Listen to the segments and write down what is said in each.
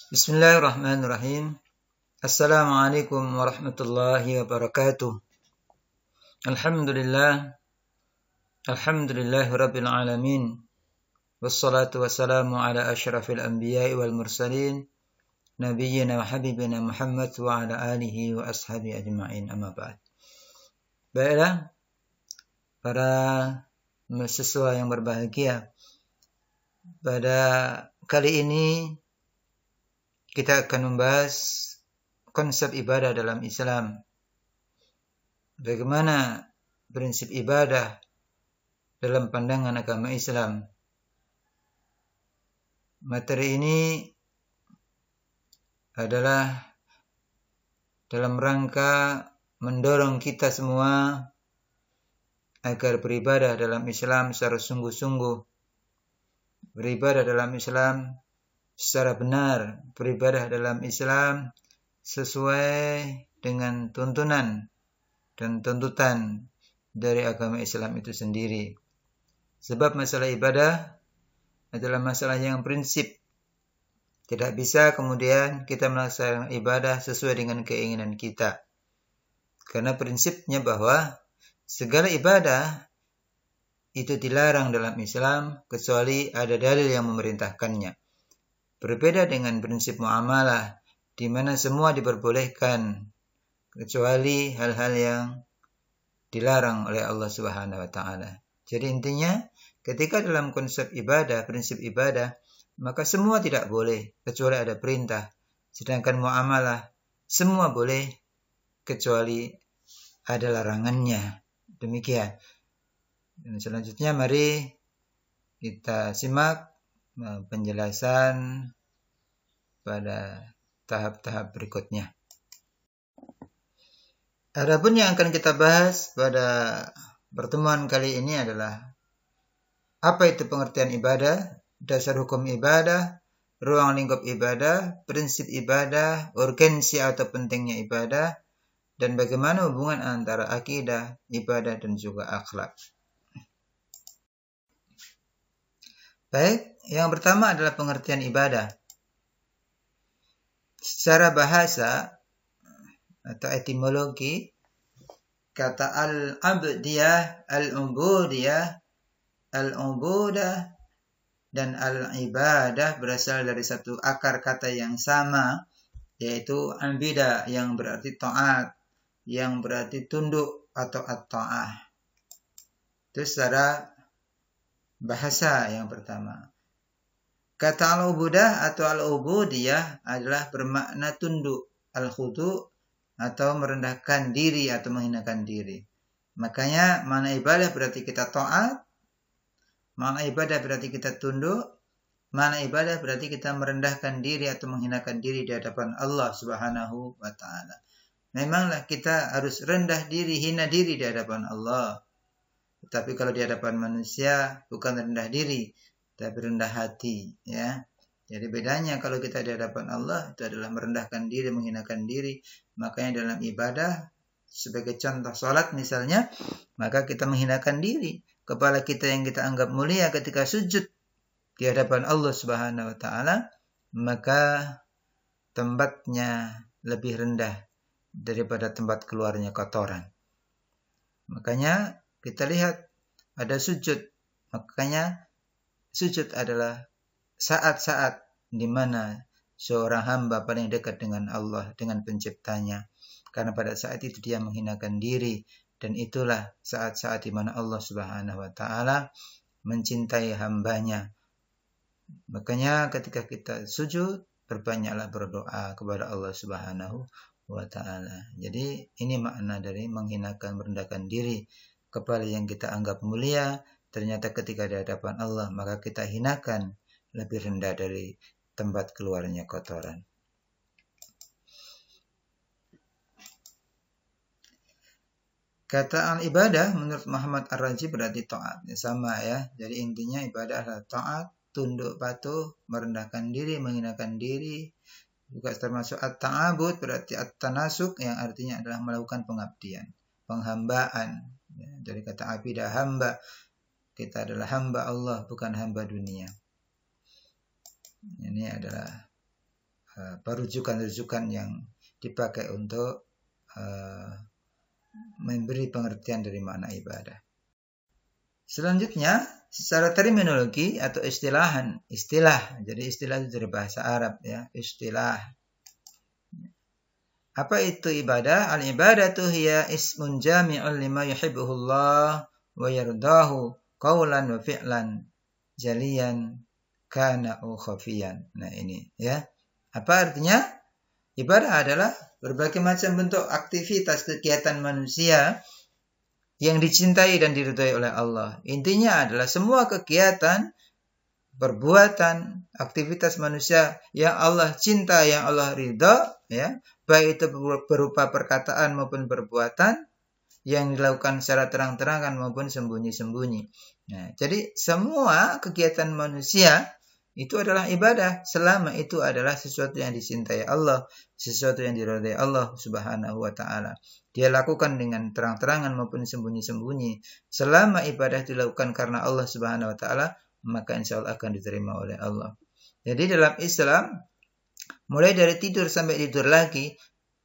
Bismillahirrahmanirrahim. Assalamualaikum warahmatullahi wabarakatuh. Alhamdulillah. Alhamdulillahi rabbil alamin. Wassalatu wassalamu ala asyrafil anbiya'i wal mursalin. Nabiyyina wa habibina Muhammad wa ala alihi wa ashabi ajma'in, amma ba'd. Baiklah, para mahasiswa yang berbahagia, pada kali ini kita akan membahas konsep ibadah dalam Islam. Bagaimana prinsip ibadah dalam pandangan agama Islam. Materi ini adalah dalam rangka mendorong kita semua agar beribadah dalam Islam secara sungguh-sungguh, beribadah dalam Islam secara benar, beribadah dalam Islam sesuai dengan tuntunan dan tuntutan dari agama Islam itu sendiri. Sebab masalah ibadah adalah masalah yang prinsip. Tidak bisa kemudian kita melaksanakan ibadah sesuai dengan keinginan kita. Karena prinsipnya bahwa segala ibadah itu dilarang dalam Islam kecuali ada dalil yang memerintahkannya. Berbeda dengan prinsip muamalah, di mana semua diperbolehkan kecuali hal-hal yang dilarang oleh Allah Subhanahu wa taala. Jadi intinya, ketika dalam konsep ibadah, prinsip ibadah, maka semua tidak boleh kecuali ada perintah. Sedangkan muamalah semua boleh kecuali ada larangannya. Demikian. Dan selanjutnya mari kita simak penjelasan pada tahap-tahap berikutnya. Adapun yang akan kita bahas pada pertemuan kali ini adalah apa itu pengertian ibadah, dasar hukum ibadah, ruang lingkup ibadah, prinsip ibadah, urgensi atau pentingnya ibadah, dan bagaimana hubungan antara akidah, ibadah, dan juga akhlak. Baik, yang pertama adalah pengertian ibadah. Secara bahasa atau etimologi, kata al-abdiyah, al-ubudiyah, al-ubudah, dan al-ibadah berasal dari satu akar kata yang sama, yaitu abida, yang berarti taat, yang berarti tunduk atau at-ta'ah. Itu secara bahasa yang pertama. Kata al-ubudah atau al-ubudiyah adalah bermakna tunduk, al-khudu' atau merendahkan diri atau menghinakan diri. Makanya makna ibadah berarti kita taat, makna ibadah berarti kita tunduk, makna ibadah berarti kita merendahkan diri atau menghinakan diri di hadapan Allah Subhanahu wa taala. Memanglah kita harus rendah diri, hina diri di hadapan Allah. Tetapi kalau di hadapan manusia bukan rendah diri, tapi rendah hati, ya. Jadi bedanya kalau kita di hadapan Allah itu adalah merendahkan diri, menghinakan diri. Makanya dalam ibadah, sebagai contoh salat misalnya, maka kita menghinakan diri. Kepala kita yang kita anggap mulia ketika sujud di hadapan Allah Subhanahu wa taala, maka tempatnya lebih rendah daripada tempat keluarnya kotoran. Makanya kita lihat ada sujud. Makanya sujud adalah saat-saat di mana seorang hamba paling dekat dengan Allah, dengan penciptanya. Karena pada saat itu dia menghinakan diri, dan itulah saat-saat di mana Allah Subhanahu wa taala mencintai hambanya. Makanya ketika kita sujud, perbanyaklah berdoa kepada Allah Subhanahu wa taala. Jadi ini makna dari menghinakan, merendahkan diri. Kepala yang kita anggap mulia, ternyata ketika di hadapan Allah, maka kita hinakan, lebih rendah dari tempat keluarnya kotoran. Kata al-ibadah menurut Muhammad Ar-Razi berarti taat. Ya, sama ya. Jadi intinya ibadah adalah taat, tunduk patuh, merendahkan diri, menghinakan diri. Juga termasuk at-ta'abud berarti at-tanasuk, yang artinya adalah melakukan pengabdian, penghambaan. Ya, dari kata abidah, hamba. Kita adalah hamba Allah, bukan hamba dunia. Ini adalah rujukan-rujukan yang dipakai untuk memberi pengertian dari makna ibadah. Selanjutnya, secara terminologi atau istilah. Jadi istilah itu dari bahasa Arab ya, istilah. Apa itu ibadah? Al-ibadatu hiya ismun jami'un lima yuhibbuhullah wa yardahu qawlan wa fi'lan jaliyan kana au khafiyan. Nah ini ya. Apa artinya? Ibadah adalah berbagai macam bentuk aktivitas kegiatan manusia yang dicintai dan diridhai oleh Allah. Intinya adalah semua kegiatan, perbuatan, aktivitas manusia yang Allah cinta, yang Allah ridha, ya, baik itu berupa perkataan maupun perbuatan yang dilakukan secara terang-terangan maupun sembunyi-sembunyi. Nah, jadi semua kegiatan manusia itu adalah ibadah selama itu adalah sesuatu yang dicintai Allah, sesuatu yang diridhai Allah Subhanahu wa taala. Dia lakukan dengan terang-terangan maupun sembunyi-sembunyi. Selama ibadah dilakukan karena Allah Subhanahu wa taala, maka insya Allah akan diterima oleh Allah. Jadi dalam Islam, mulai dari tidur sampai tidur lagi,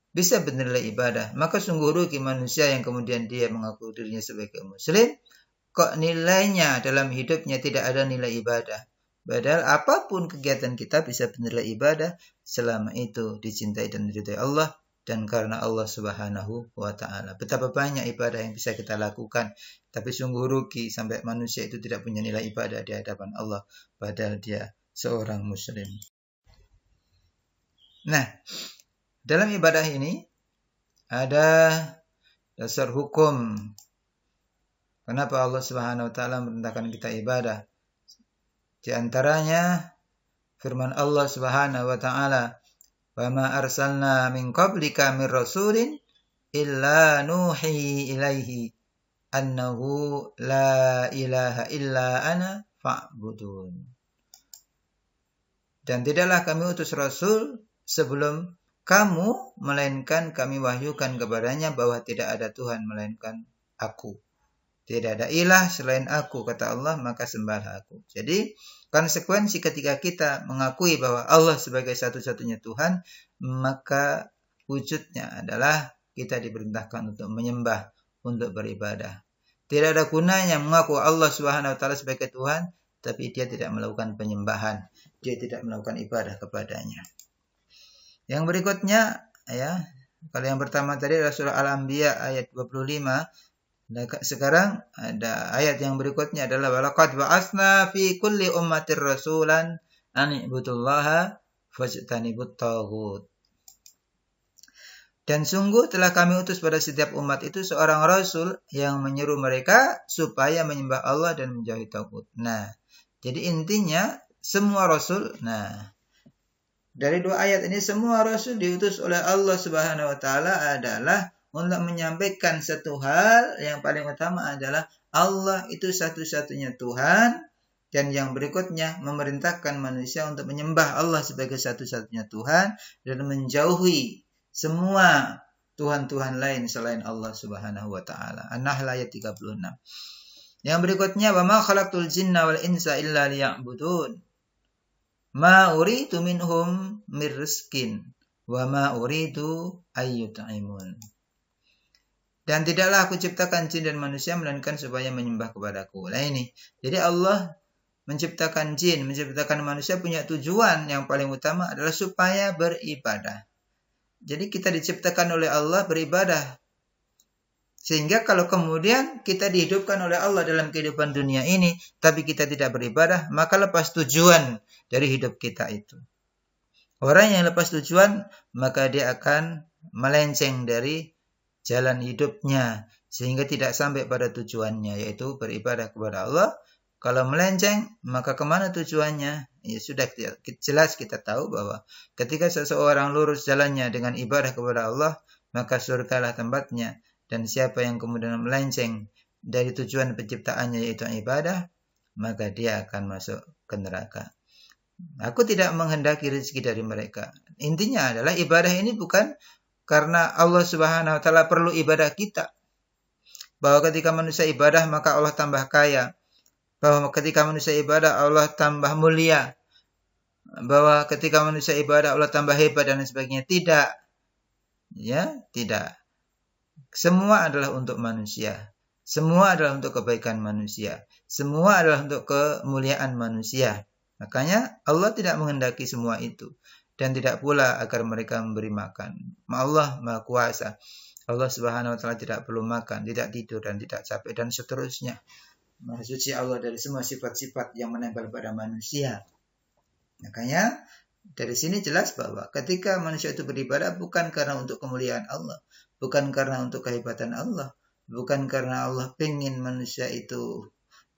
bisa bernilai ibadah. Maka sungguh rugi manusia yang kemudian dia mengaku dirinya sebagai muslim, kok nilainya dalam hidupnya tidak ada nilai ibadah. Padahal apapun kegiatan kita bisa bernilai ibadah selama itu dicintai dan diridhai Allah dan karena Allah Subhanahu wa taala. Betapa banyak ibadah yang bisa kita lakukan, tapi sungguh rugi sampai manusia itu tidak punya nilai ibadah di hadapan Allah padahal dia seorang muslim. Nah, dalam ibadah ini ada dasar hukum. Kenapa Allah Subhanahu wa taala memerintahkan kita ibadah? Di antaranya firman Allah Subhanahu wa taala, "Wa ma arsalna min qablika min rasulin illa nuhi ilaihi annahu la ilaha illa ana fa'budun." Dan tidaklah kami utus rasul sebelum kamu, melainkan kami wahyukan kepadanya bahwa tidak ada Tuhan melainkan aku. Tidak ada ilah selain aku, kata Allah, maka sembahlah aku. Jadi, konsekuensi ketika kita mengakui bahwa Allah sebagai satu-satunya Tuhan, maka wujudnya adalah kita diperintahkan untuk menyembah, untuk beribadah. Tidak ada gunanya mengaku Allah Subhanahu wa taala sebagai Tuhan, tapi dia tidak melakukan penyembahan, dia tidak melakukan ibadah kepadanya. Yang berikutnya, ya, kalau yang pertama tadi adalah surah Al-Anbiya ayat 25. Nah, sekarang ada ayat yang berikutnya adalah walaqad ba'atsna fi kulli ummatir rasulan an ibudullaha fajtanibut taghut. Dan sungguh telah kami utus pada setiap umat itu seorang rasul yang menyeru mereka supaya menyembah Allah dan menjauhi taghut. Nah, jadi intinya semua rasul, dari dua ayat ini semua rasul diutus oleh Allah Subhanahu wa taala adalah untuk menyampaikan satu hal yang paling utama adalah Allah itu satu-satunya Tuhan, dan yang berikutnya memerintahkan manusia untuk menyembah Allah sebagai satu-satunya Tuhan dan menjauhi semua Tuhan-Tuhan lain selain Allah Subhanahu wa taala. An-Nahl ayat 36. Yang berikutnya, wa ma khalaqtul jinna wal insa illa liya'budun. Ma uridu minhum mir rizqin wa ma uridu ayyut'imun. Dan tidaklah aku ciptakan jin dan manusia melainkan supaya menyembah kepadaku. Nah ini, jadi Allah menciptakan jin, menciptakan manusia punya tujuan yang paling utama adalah supaya beribadah. Jadi kita diciptakan oleh Allah beribadah. Sehingga kalau kemudian kita dihidupkan oleh Allah dalam kehidupan dunia ini, tapi kita tidak beribadah, maka lepas tujuan dari hidup kita itu. Orang yang lepas tujuan, maka dia akan melenceng dari jalan hidupnya, sehingga tidak sampai pada tujuannya, yaitu beribadah kepada Allah. Kalau melenceng, maka kemana tujuannya? Ya sudah jelas kita tahu bahwa ketika seseorang lurus jalannya dengan ibadah kepada Allah, maka surgalah tempatnya. Dan siapa yang kemudian melenceng dari tujuan penciptaannya yaitu ibadah, maka dia akan masuk ke neraka. Aku tidak menghendaki rezeki dari mereka. Intinya adalah ibadah ini bukan karena Allah Subhanahu wa taala perlu ibadah kita. Bahwa ketika manusia ibadah maka Allah tambah kaya. Bahwa ketika manusia ibadah Allah tambah mulia. bahwa ketika manusia ibadah Allah tambah hebat dan lain sebagainya. Tidak. Ya, tidak. Semua adalah untuk manusia. Semua adalah untuk kebaikan manusia. Semua adalah untuk kemuliaan manusia. Makanya Allah tidak menghendaki semua itu. Dan tidak pula agar mereka memberi makan. Allah Maha Kuasa. Allah Subhanahu wa taala tidak perlu makan, tidak tidur dan tidak capek dan seterusnya. Maha suci Allah dari semua sifat-sifat yang menempel pada manusia. Makanya dari sini jelas bahwa ketika manusia itu beribadah bukan karena untuk kemuliaan Allah, bukan karena untuk kehebatan Allah, bukan karena Allah ingin manusia itu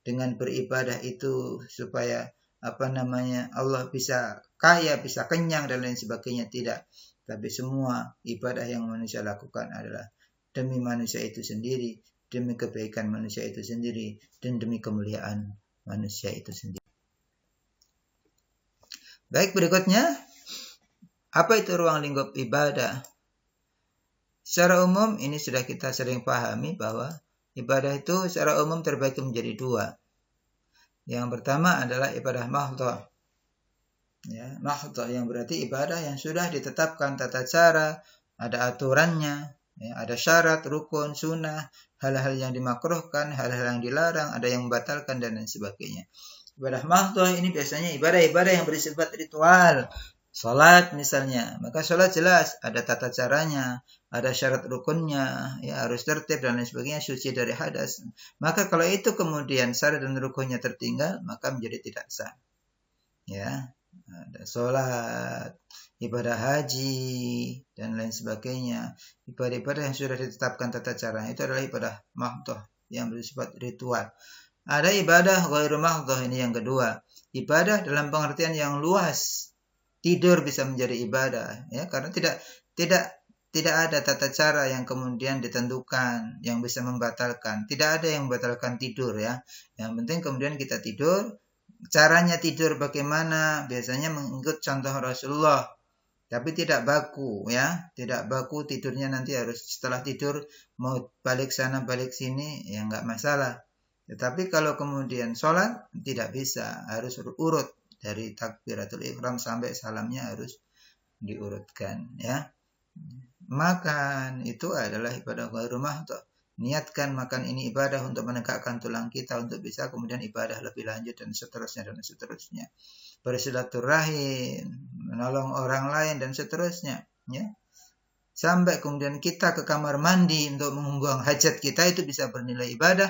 dengan beribadah itu supaya Allah bisa kaya, bisa kenyang dan lain sebagainya, tidak. Tapi semua ibadah yang manusia lakukan adalah demi manusia itu sendiri, demi kebaikan manusia itu sendiri, dan demi kemuliaan manusia itu sendiri. Baik, berikutnya, apa itu ruang lingkup ibadah? Secara umum ini sudah kita sering pahami bahwa ibadah itu secara umum terbagi menjadi dua. Yang pertama adalah ibadah mahdhah. Ya, mahdhah yang berarti ibadah yang sudah ditetapkan tata cara, ada aturannya, ya, ada syarat, rukun, sunnah, hal-hal yang dimakruhkan, hal-hal yang dilarang, ada yang membatalkan dan lain sebagainya. Ibadah mahdhah ini biasanya ibadah-ibadah yang bersifat ritual. Salat misalnya, maka salat jelas ada tata caranya, ada syarat rukunnya, ya harus tertib dan lain sebagainya, suci dari hadas. Maka kalau itu kemudian syarat dan rukunnya tertinggal, maka menjadi tidak sah. Ya, ada salat, ibadah haji dan lain sebagainya. Ibadah-ibadah yang sudah ditetapkan tata caranya itu adalah ibadah mahdhah yang bersifat ritual. Ada ibadah ghairu mahdhah, ini yang kedua. Ibadah dalam pengertian yang luas. Tidur bisa menjadi ibadah, ya, karena tidak ada tata cara yang kemudian ditentukan yang bisa membatalkan. Tidak ada yang membatalkan tidur, ya. Yang penting kemudian kita tidur. Caranya tidur bagaimana? Biasanya mengikut contoh Rasulullah. Tapi tidak baku, ya. Tidak baku tidurnya, nanti harus setelah tidur mau balik sana balik sini, ya enggak masalah. Tetapi kalau kemudian sholat tidak bisa, harus urut dari takbiratul ihram sampai salamnya harus diurutkan, ya. Makan itu adalah ibadah ghairu mahdhah. Niatkan makan ini ibadah untuk menegakkan tulang kita, untuk bisa kemudian ibadah lebih lanjut dan seterusnya dan seterusnya. Bersilaturahim, menolong orang lain dan seterusnya, ya. Sampai kemudian kita ke kamar mandi untuk membuang hajat kita, itu bisa bernilai ibadah.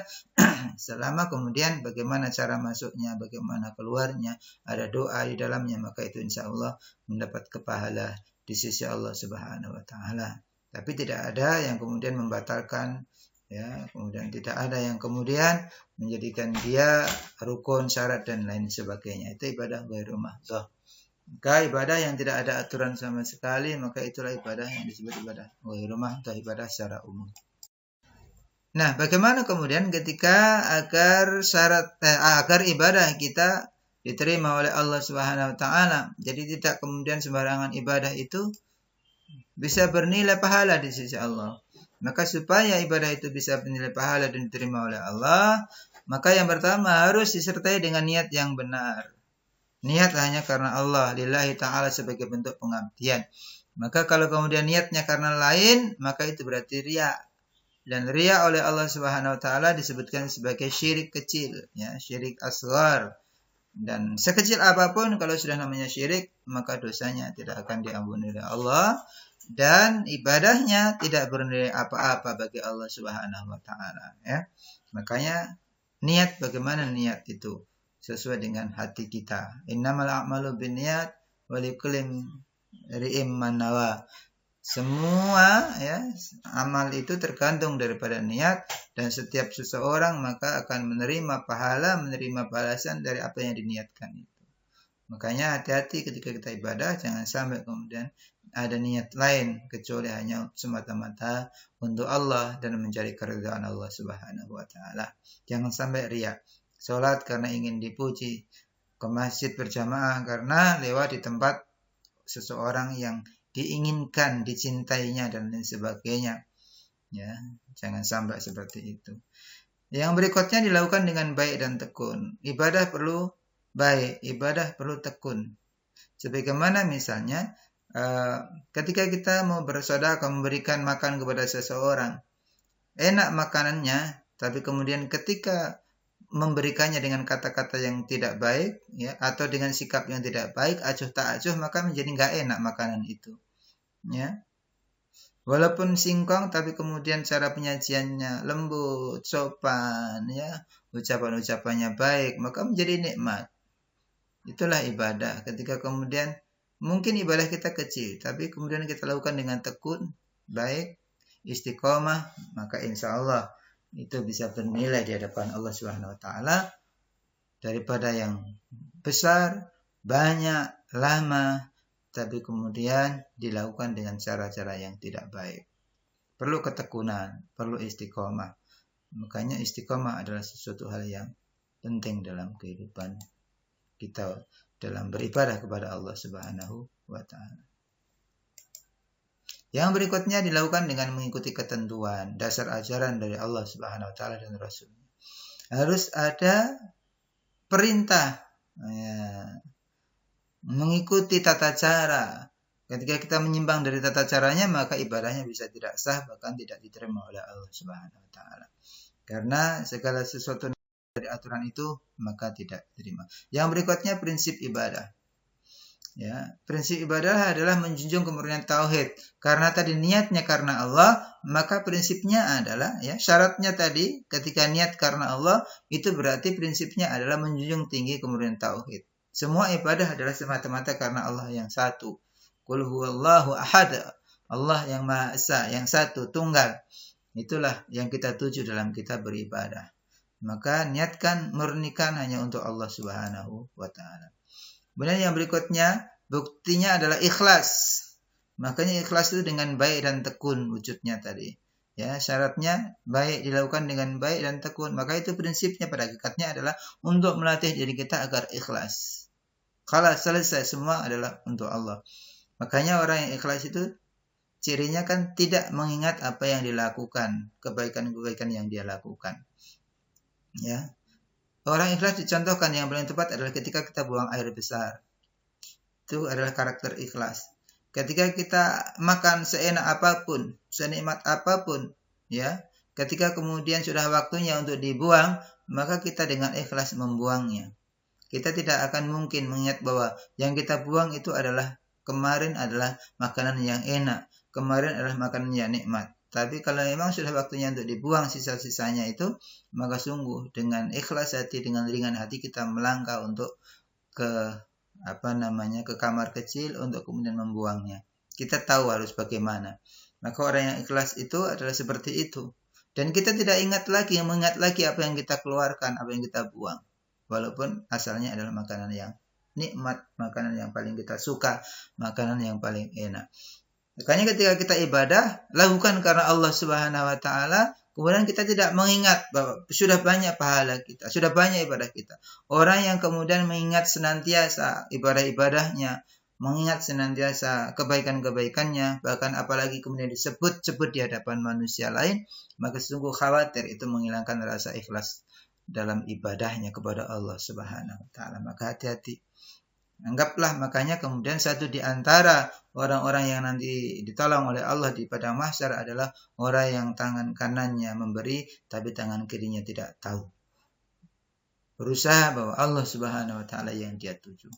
Selama kemudian bagaimana cara masuknya, bagaimana keluarnya, ada doa di dalamnya, maka itu insya Allah mendapat kepahala di sisi Allah Subhanahu wa taala. Tapi tidak ada yang kemudian membatalkan, ya, kemudian tidak ada yang kemudian menjadikan dia rukun, syarat dan lain sebagainya. Itu ibadah ghairu mahdhah. Maka ibadah yang tidak ada aturan sama sekali, maka itulah ibadah yang disebut ibadah ghairu mahdhah, ibadah secara umum. Nah, bagaimana kemudian ketika agar ibadah kita diterima oleh Allah Subhanahu wa taala? Jadi tidak kemudian sembarangan ibadah itu bisa bernilai pahala di sisi Allah. Maka supaya ibadah itu bisa bernilai pahala dan diterima oleh Allah, maka yang pertama harus disertai dengan niat yang benar. Niat hanya karena Allah, lillahi ta'ala, sebagai bentuk pengabdian. Maka kalau kemudian niatnya karena lain, maka itu berarti riya. Dan riya oleh Allah Subhanahu wa taala disebutkan sebagai syirik kecil, ya, syirik asghar. Dan sekecil apapun kalau sudah namanya syirik, maka dosanya tidak akan diampuni oleh Allah dan ibadahnya tidak bernilai apa-apa bagi Allah Subhanahu wa taala, ya. Makanya niat, bagaimana niat itu? Sesuai dengan hati kita. Innamal a'malu binniyat wa likulli imri'in ma nawa. Semua, ya, amal itu tergantung daripada niat, dan setiap seseorang maka akan menerima pahala, menerima balasan dari apa yang diniatkan itu. Makanya hati-hati ketika kita ibadah, jangan sampai kemudian ada niat lain kecuali hanya semata-mata untuk Allah dan mencari keridhaan Allah Subhanahu wa taala. Jangan sampai riya. Sholat karena ingin dipuji, ke masjid berjamaah karena lewat di tempat seseorang yang diinginkan, dicintainya dan lain sebagainya. Ya, jangan sampai seperti itu. Yang berikutnya dilakukan dengan baik dan tekun. Ibadah perlu baik, ibadah perlu tekun. Sebagaimana misalnya ketika kita mau bersedekah memberikan makan kepada seseorang, enak makanannya, tapi kemudian ketika memberikannya dengan kata-kata yang tidak baik, ya, atau dengan sikap yang tidak baik, acuh tak acuh, maka menjadi nggak enak makanan itu, ya. Walaupun singkong, tapi kemudian cara penyajiannya lembut, sopan, ya, ucapan-ucapannya baik, maka menjadi nikmat. Itulah ibadah. Ketika kemudian mungkin ibadah kita kecil, tapi kemudian kita lakukan dengan tekun, baik, istiqomah, maka insya Allah itu bisa bernilai di hadapan Allah Subhanahu Wa Taala daripada yang besar, banyak, lama, tapi kemudian dilakukan dengan cara-cara yang tidak baik. Perlu ketekunan, perlu istiqomah. Makanya istiqomah adalah sesuatu hal yang penting dalam kehidupan kita dalam beribadah kepada Allah Subhanahu wa Ta'ala. Yang berikutnya dilakukan dengan mengikuti ketentuan, dasar ajaran dari Allah Subhanahu wa Ta'ala dan Rasul-Nya. Harus ada perintah, ya, mengikuti tata cara. Ketika kita menyimpang dari tata caranya, maka ibadahnya bisa tidak sah, bahkan tidak diterima oleh Allah Subhanahu wa Ta'ala. Karena segala sesuatu dari aturan itu maka tidak diterima. Yang berikutnya prinsip ibadah. Ya, prinsip ibadah adalah menjunjung kemurnian tauhid. Karena tadi niatnya karena Allah, maka prinsipnya adalah, ya, syaratnya tadi ketika niat karena Allah, itu berarti prinsipnya adalah menjunjung tinggi kemurnian tauhid. Semua ibadah adalah semata-mata karena Allah yang satu. Qul huwallahu ahad. Allah yang Maha Esa, yang satu, tunggal. Itulah yang kita tuju dalam kita beribadah. Maka niatkan, murnikan hanya untuk Allah Subhanahu wa Ta'ala. Kemudian yang berikutnya, buktinya adalah ikhlas. Makanya ikhlas itu dengan baik dan tekun wujudnya tadi. Ya, syaratnya baik, dilakukan dengan baik dan tekun. Maka itu prinsipnya pada hakikatnya adalah untuk melatih diri kita agar ikhlas. Kalau selesai semua adalah untuk Allah. Makanya orang yang ikhlas itu cirinya kan tidak mengingat apa yang dilakukan, kebaikan-kebaikan yang dia lakukan. Ya. Orang ikhlas dicontohkan yang paling tepat adalah ketika kita buang air besar. Itu adalah karakter ikhlas. Ketika kita makan seenak apapun, senikmat apapun, ya, ketika kemudian sudah waktunya untuk dibuang, maka kita dengan ikhlas membuangnya. Kita tidak akan mungkin mengingat bahwa yang kita buang itu adalah kemarin adalah makanan yang enak, kemarin adalah makanan yang nikmat. Tapi kalau memang sudah waktunya untuk dibuang sisa-sisanya itu, maka sungguh dengan ikhlas hati, dengan ringan hati kita melangkah untuk ke kamar kecil untuk kemudian membuangnya. Kita tahu harus bagaimana. Maka orang yang ikhlas itu adalah seperti itu. Dan kita tidak mengingat lagi apa yang kita keluarkan, apa yang kita buang. Walaupun asalnya adalah makanan yang nikmat, makanan yang paling kita suka, makanan yang paling enak. Makanya ketika kita ibadah, lakukan karena Allah Subhanahu wa Ta'ala, kemudian kita tidak mengingat bahwa sudah banyak pahala kita, sudah banyak ibadah kita. Orang yang kemudian mengingat senantiasa ibadah-ibadahnya, mengingat senantiasa kebaikan-kebaikannya, bahkan apalagi kemudian disebut-sebut di hadapan manusia lain, maka sungguh khawatir itu menghilangkan rasa ikhlas dalam ibadahnya kepada Allah Subhanahu wa Ta'ala. Maka hati-hati. Anggaplah makanya kemudian satu di antara orang-orang yang nanti ditolong oleh Allah di padang mahsyar adalah orang yang tangan kanannya memberi tapi tangan kirinya tidak tahu. Berusaha bahwa Allah Subhanahu wa Ta'ala yang dia tuju.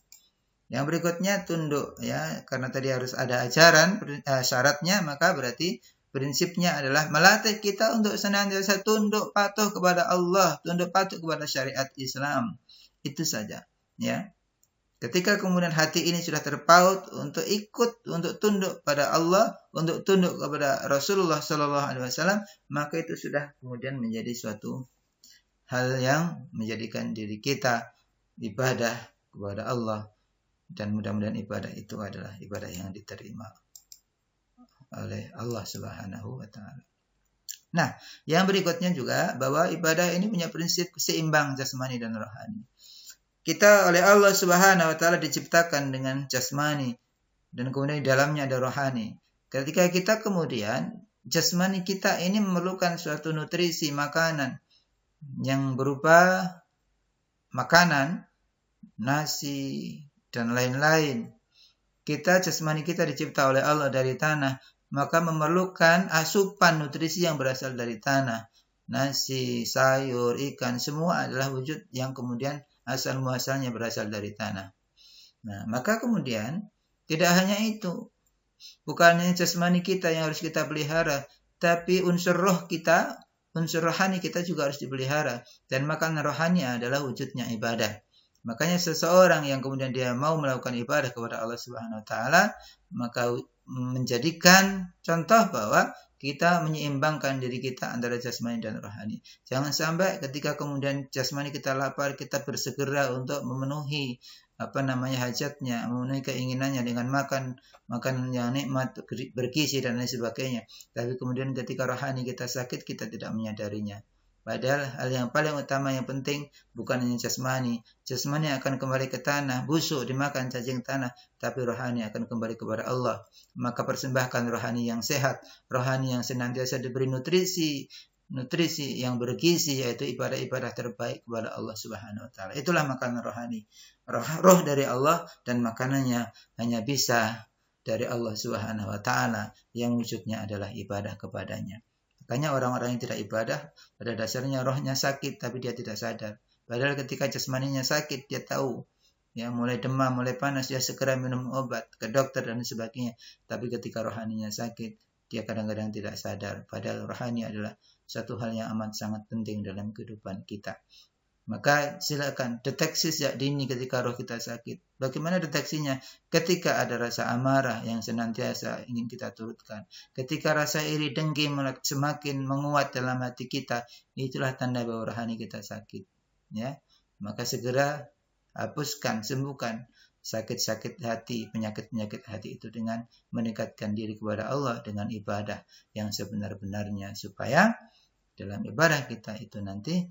Yang berikutnya tunduk, ya, karena tadi harus ada ajaran syaratnya, maka berarti prinsipnya adalah melatih kita untuk senantiasa tunduk patuh kepada Allah, tunduk patuh kepada syariat Islam. Itu saja, ya. Ketika kemudian hati ini sudah terpaut untuk ikut, untuk tunduk pada Allah, untuk tunduk kepada Rasulullah Sallallahu Alaihi Wasallam, maka itu sudah kemudian menjadi suatu hal yang menjadikan diri kita ibadah kepada Allah, dan mudah-mudahan ibadah itu adalah ibadah yang diterima oleh Allah Subhanahu wa Ta'ala. Nah, yang berikutnya juga bahwa ibadah ini punya prinsip seimbang jasmani dan rohani. Kita oleh Allah Subhanahu wa Ta'ala diciptakan dengan jasmani dan kemudian di dalamnya ada rohani. Ketika kita kemudian jasmani kita ini memerlukan suatu nutrisi makanan yang berupa makanan, nasi dan lain-lain. jasmani kita dicipta oleh Allah dari tanah, maka memerlukan asupan nutrisi yang berasal dari tanah. Nasi, sayur, ikan, semua adalah wujud yang kemudian asal muasalnya berasal dari tanah. Nah, maka kemudian tidak hanya itu, bukan hanya jasmani kita yang harus kita pelihara, tapi unsur roh kita, unsur rohani kita juga harus dipelihara. Dan makanan rohani adalah wujudnya ibadah. Makanya seseorang yang kemudian dia mau melakukan ibadah kepada Allah Subhanahu wa taala, maka menjadikan contoh bahwa kita menyeimbangkan diri kita antara jasmani dan rohani. Jangan sampai ketika kemudian jasmani kita lapar, kita bersegera untuk memenuhi hajatnya, memenuhi keinginannya dengan makan makanan yang nikmat, bergizi dan lain sebagainya. Tapi kemudian ketika rohani kita sakit, kita tidak menyadarinya. Padahal hal yang paling utama yang penting bukan hanya jasmani. Jasmani akan kembali ke tanah, busuk dimakan cacing tanah, tapi rohani akan kembali kepada Allah. Maka persembahkan rohani yang sehat, rohani yang senantiasa diberi nutrisi yang bergizi, yaitu ibadah-ibadah terbaik kepada Allah Subhanahu wa taala. Itulah makanan rohani. Roh dari Allah, dan makanannya hanya bisa dari Allah Subhanahu wa taala yang wujudnya adalah ibadah kepadanya. Makanya orang-orang yang tidak ibadah pada dasarnya rohnya sakit tapi dia tidak sadar. Padahal ketika jasmaninya sakit dia tahu, ya, mulai demam, mulai panas, dia segera minum obat ke dokter dan sebagainya. Tapi ketika rohaninya sakit, dia kadang-kadang tidak sadar. Padahal rohani adalah satu hal yang amat sangat penting dalam kehidupan kita. Maka silakan deteksi sejak dini ketika roh kita sakit. Bagaimana deteksinya? Ketika ada rasa amarah yang senantiasa ingin kita turutkan, ketika rasa iri dengki semakin menguat dalam hati kita, itulah tanda bahwa rohani kita sakit. Ya, maka segera hapuskan, sembuhkan sakit-sakit hati, penyakit-penyakit hati itu dengan mendekatkan diri kepada Allah dengan ibadah yang sebenar-benarnya, supaya dalam ibadah kita itu nanti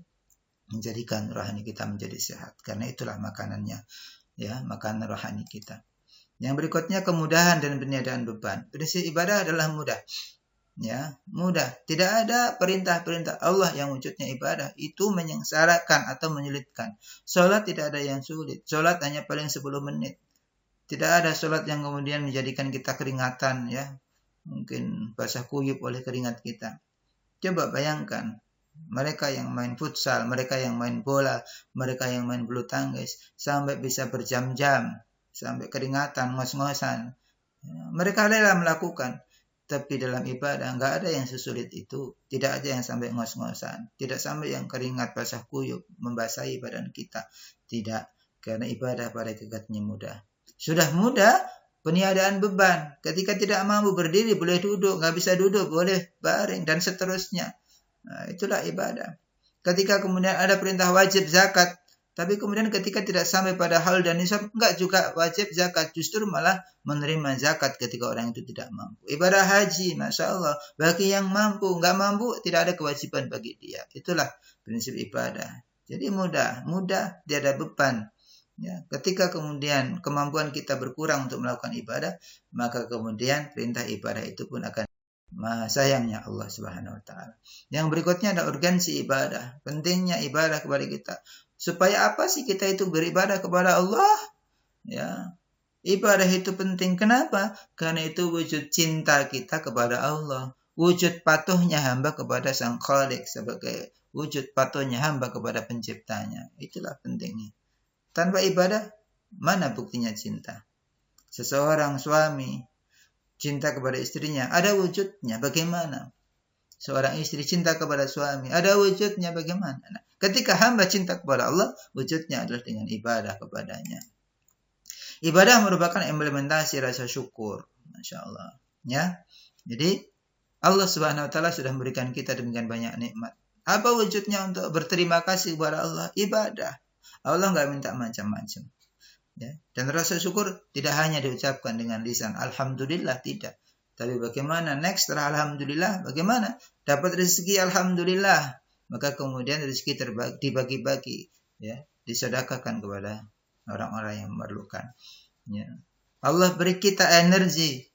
menjadikan rohani kita menjadi sehat. Karena itulah makanannya, ya, makanan rohani kita. Yang berikutnya kemudahan dan peniadaan beban. Prinsip ibadah adalah mudah. Ya, mudah. Tidak ada perintah-perintah Allah yang wujudnya ibadah itu menyengsarakan atau menyulitkan. Salat tidak ada yang sulit. Salat hanya paling 10 menit. Tidak ada salat yang kemudian menjadikan kita keringatan, ya. Mungkin basah kuyup oleh keringat kita. Coba bayangkan, mereka yang main futsal, mereka yang main bola, mereka yang main bulu tangkis, sampai bisa berjam-jam, sampai keringatan, ngos-ngosan. Mereka rela melakukan. Tapi dalam ibadah nggak ada yang sesulit itu. Tidak ada yang sampai ngos-ngosan. Tidak sampai yang keringat basah kuyup membasahi badan kita. Tidak. Karena ibadah pada hakikatnya mudah. Sudah mudah, peniadaan beban. Ketika tidak mampu berdiri, boleh duduk. Nggak bisa duduk, boleh baring, dan seterusnya. Nah, itulah ibadah. Ketika kemudian ada perintah wajib zakat, tapi kemudian ketika tidak sampai pada haul dan nisab, enggak juga wajib zakat, justru malah menerima zakat ketika orang itu tidak mampu. Ibadah haji, Masya Allah, bagi yang mampu, enggak mampu, tidak ada kewajiban bagi dia. Itulah prinsip ibadah. Jadi mudah, tiada beban. Ya, ketika kemudian kemampuan kita berkurang untuk melakukan ibadah, maka kemudian perintah ibadah itu pun akan sayangnya Allah Subhanahu wa taala. Yang berikutnya ada urgensi ibadah, pentingnya ibadah kepada kita. Supaya apa sih kita itu beribadah kepada Allah? Ya. Ibadah itu penting. Kenapa? Karena itu wujud cinta kita kepada Allah, wujud patuhnya hamba kepada Sang Khalik, sebagai wujud patuhnya hamba kepada penciptanya. Itulah pentingnya. Tanpa ibadah, mana buktinya cinta? Seseorang suami cinta kepada istrinya, ada wujudnya bagaimana? Seorang istri cinta kepada suami, ada wujudnya bagaimana? Nah, ketika hamba cinta kepada Allah, wujudnya adalah dengan ibadah kepadanya. Ibadah merupakan implementasi rasa syukur, Masya Allah. Ya, jadi Allah Subhanahu wa taala sudah memberikan kita demikian banyak nikmat. Apa wujudnya untuk berterima kasih kepada Allah? Ibadah. Allah nggak minta macam-macam. Ya. Dan rasa syukur tidak hanya diucapkan dengan lisan alhamdulillah, tidak. Tapi bagaimana next setelah alhamdulillah? Bagaimana dapat rezeki alhamdulillah? Maka kemudian rezeki dibagi-bagi, ya, disedekahkan kepada orang-orang yang memerlukan. Ya. Allah beri kita energi,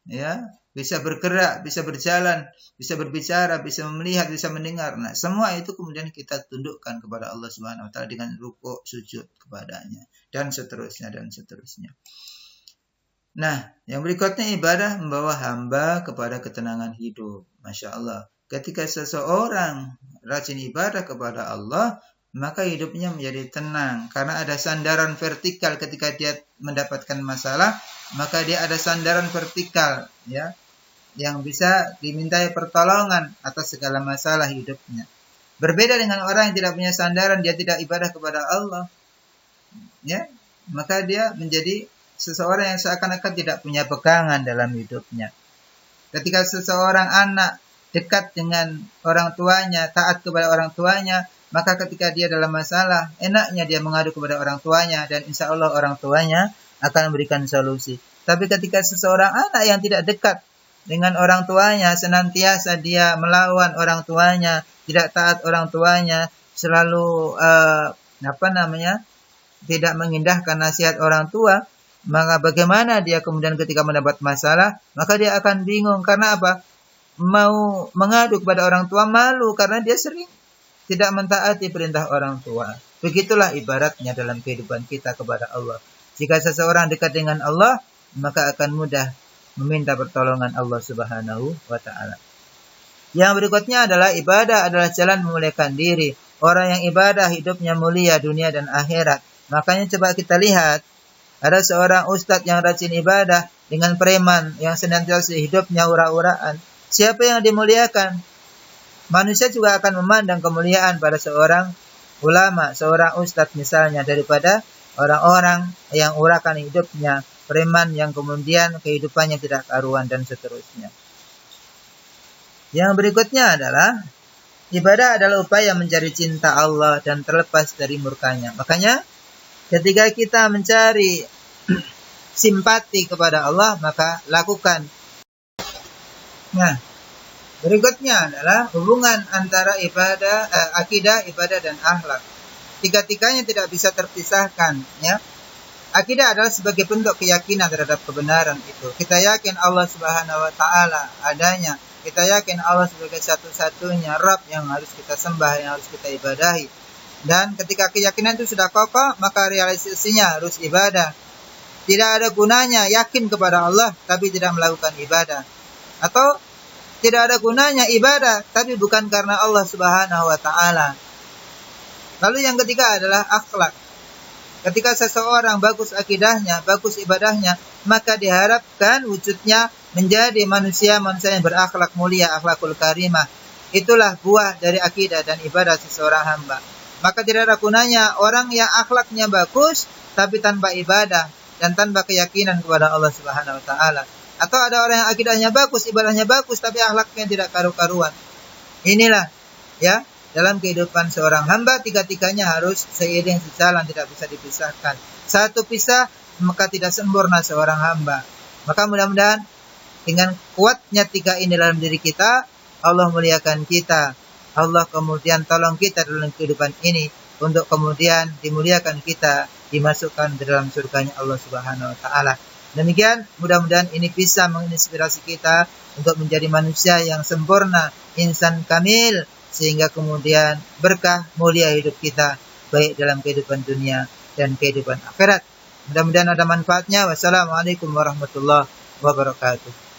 ya, bisa bergerak, bisa berjalan, bisa berbicara, bisa melihat, bisa mendengar. Nah, semua itu kemudian kita tundukkan kepada Allah Subhanahu wa taala dengan rukuk, sujud kepadanya, dan seterusnya dan seterusnya. Nah, yang berikutnya ibadah membawa hamba kepada ketenangan hidup. Masya Allah. Ketika seseorang rajin ibadah kepada Allah, maka hidupnya menjadi tenang. Karena ada sandaran vertikal ketika dia mendapatkan masalah, maka dia ada sandaran vertikal, ya, yang bisa dimintai pertolongan atas segala masalah hidupnya. Berbeda dengan orang yang tidak punya sandaran, dia tidak ibadah kepada Allah, ya, maka dia menjadi seseorang yang seakan-akan tidak punya pegangan dalam hidupnya. Ketika seseorang anak dekat dengan orang tuanya, taat kepada orang tuanya, maka ketika dia dalam masalah, enaknya dia mengadu kepada orang tuanya, dan insya Allah orang tuanya akan memberikan solusi. Tapi ketika seseorang anak yang tidak dekat dengan orang tuanya, senantiasa dia melawan orang tuanya, tidak taat orang tuanya, selalu tidak mengindahkan nasihat orang tua, maka bagaimana dia kemudian ketika mendapat masalah, maka dia akan bingung. Karena apa? Mau mengadu kepada orang tua malu, karena dia sering tidak mentaati perintah orang tua. Begitulah ibaratnya dalam kehidupan kita kepada Allah. Jika seseorang dekat dengan Allah, maka akan mudah meminta pertolongan Allah Subhanahu wa ta'ala. Yang berikutnya adalah ibadah adalah jalan memuliakan diri. Orang yang ibadah hidupnya mulia dunia dan akhirat. Makanya coba kita lihat, ada seorang ustadz yang rajin ibadah dengan preman yang senantiasa hidupnya ura-uraan. Siapa yang dimuliakan? Manusia juga akan memandang kemuliaan pada seorang ulama, seorang ustadz misalnya, daripada orang-orang yang urakan hidupnya, preman yang kemudian kehidupannya tidak karuan dan seterusnya. Yang berikutnya adalah ibadah adalah upaya mencari cinta Allah dan terlepas dari murkanya. Makanya ketika kita mencari simpati kepada Allah, maka lakukan. Nah, berikutnya adalah hubungan antara akidah, ibadah, dan akhlak. Tiga-tiganya tidak bisa terpisahkan, ya. Akidah adalah sebagai bentuk keyakinan terhadap kebenaran itu. Kita yakin Allah Subhanahu wa ta'ala adanya. Kita yakin Allah sebagai satu-satunya Rabb yang harus kita sembah, yang harus kita ibadahi. Dan ketika keyakinan itu sudah kokoh, maka realisasinya harus ibadah. Tidak ada gunanya yakin kepada Allah tapi tidak melakukan ibadah. Atau tidak ada gunanya ibadah tapi bukan karena Allah Subhanahu wa ta'ala. Lalu yang ketiga adalah akhlak. Ketika seseorang bagus akidahnya, bagus ibadahnya, maka diharapkan wujudnya menjadi manusia yang berakhlak mulia, akhlakul karimah. Itulah buah dari akidah dan ibadah seseorang hamba. Maka tidak ada gunanya orang yang akhlaknya bagus tapi tanpa ibadah dan tanpa keyakinan kepada Allah Subhanahu wa ta'ala. Atau ada orang yang akidahnya bagus, ibadahnya bagus tapi akhlaknya tidak karu-karuan. Inilah, ya, dalam kehidupan seorang hamba tiga-tiganya harus seiring sejalan, tidak bisa dipisahkan. Satu pisah maka tidak sempurna seorang hamba. Maka mudah-mudahan dengan kuatnya tiga ini dalam diri kita, Allah muliakan kita. Allah kemudian tolong kita dalam kehidupan ini untuk kemudian dimuliakan kita, dimasukkan ke dalam surganya Allah Subhanahu wa ta'ala. Demikian, mudah-mudahan ini bisa menginspirasi kita untuk menjadi manusia yang sempurna, insan kamil, sehingga kemudian berkah mulia hidup kita, baik dalam kehidupan dunia dan kehidupan akhirat. Mudah-mudahan ada manfaatnya. Wassalamualaikum warahmatullahi wabarakatuh.